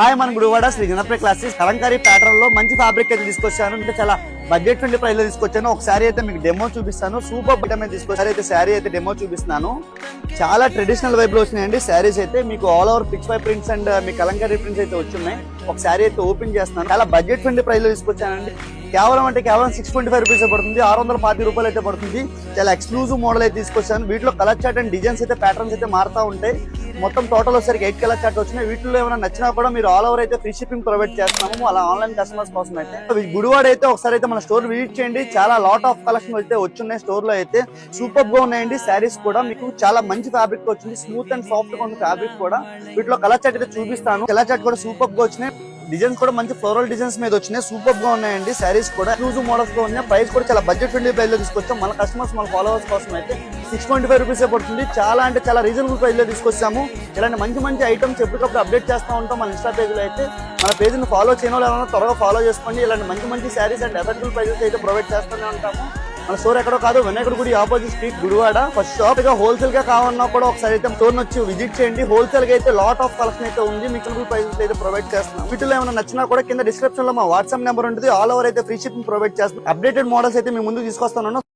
Hi మన Gudivada Shri Janapriya classes Kalamkari pattern లో మంచి ఫ్యాబ్రిక్ అయితే తీసుకొచ్చాను. అంటే చాలా బడ్జెట్ ఫ్రెండ్లీ ప్రైస్ లో తీసుకొచ్చాను. ఒక సారీ అయితే మీకు డెమో చూపిస్తాను. సూపర్ బటన్ అయితే తీసుకొచ్చారు. అయితే సారీ అయితే డెమో చూపిస్తున్నాను. చాలా ట్రెడిషనల్ వైబ్ లో వచ్చినాయండి సారీస్ అయితే. మీకు all over picks by prints and మీ కలంకారీ ప్రింట్స్ అయితే వచ్చున్నాయి. ఒక సారీ అయితే ఓపెన్ చేస్తున్నాను. చాలా బడ్జెట్ ఫ్రెండ్లీ ప్రైస్ లో తీసుకొచ్చానండి. కేవలం 625 రూపీస్ పడుతుంది, 640 రూపాయలు అయితే పడుతుంది. చాలా ఎక్స్క్లూజివ్ మోడల్ అయితే తీసుకొచ్చాను. వీటిలో కలర్ చార్ట్ అండ్ డిజైన్స్ అయితే ప్యాటర్న్స్ అయితే మారుతూ ఉంటాయి. మొత్తం టోటల్ వచ్చేసరికి 8 కలర్ చార్ట్ వచ్చినాయి. వీటిలో ఏమైనా నచ్చినా కూడా మీరు ఆల్ ఓవర్ అయితే ఫ్రీ షిప్పింగ్ ప్రొవైడ్ చేస్తున్నాము. అలా ఆన్లైన్ కస్టమర్స్ కోసం అయితే గుడివాడ అయితే ఒకసారి అయితే మన స్టోర్ విజిట్ చేయండి. చాలా లాట్ ఆఫ్ కలెక్షన్ అయితే వచ్చున్నాయి స్టోర్ లో అయితే. సూపర్ గా ఉన్నాయండి శారీస్ కూడా. మీకు చాలా మంచి ఫ్యాబ్రిక్ వచ్చింది. స్మూత్ అండ్ సాఫ్ట్ గా ఉంది ఫ్యాబ్రిక్ కూడా. వీటిలో కలర్ చార్ట్ అయితే చూపిస్తాను. కలర్ చార్ట్ కూడా సూపర్ గా వచ్చినాయి. డిజైన్స్ కూడా మంచి ఫ్లోరల్ డిజైన్స్ మీద వచ్చినాయి. సూపర్ గా ఉన్నాయండి శారీస్ కూడా. ఎక్స్క్లూజివ్ మోడల్స్ గా ఉన్నాయి. ప్రైస్ కూడా చాలా బడ్జెట్ ఫ్రెండ్లీ ప్రైస్ లో తీసుకొచ్చాం. మన కస్టమర్స్ మన ఫాలోవర్స్ కోసం అయితే 625 రూపీస్ పడుతుంది. చాలా అంటే చాలా రీజనబుల్ ప్రైస్ లో తీసుకొచ్చాము. ఇలాంటి మంచి ఐటమ్స్ ఎప్పటికప్పుడు అప్డేట్ చేస్తూ ఉంటాం మన ఇన్స్టా పేజ్ లో అయితే. మన పేజ్ ని ఫాలో చేయడం లేదా త్వరగా ఫాలో చేసుకోండి. ఇలాంటి మంచి శారీస్ అండ్ అఫోర్డబుల్ ప్రైసెస్ అయితే ప్రొవైడ్ చేస్తూనే ఉంటాము. మన స్టోర్ ఎక్కడో కాదు, వినాయకుడి గుడి opposite street Gudivada first shop. ఇక హోల్సేల్ గా కావాలన్నా కూడా ఒకసారి అయితే స్టోర్ వచ్చి విజిట్ చేయండి. హోల్సేల్ గా అయితే లాట్ ఆఫ్ కలెక్షన్ అయితే ఉంది. మీకు ప్రైసెస్ అయితే ప్రొవైడ్ చేస్తున్నాం. వీటిలో ఏమైనా నచ్చినా కూడా కింద డిస్క్రిప్షన్ లో మా వాట్సాప్ నెంబర్ ఉంటుంది. ఆల్ ఓవర్ అయితే ఫ్రీ షిప్పింగ్ ప్రొవైడ్ చేస్తున్నాం. అప్డేటెడ్ మోడల్స్ అయితే మీ ముందు తీసుకొస్తాను.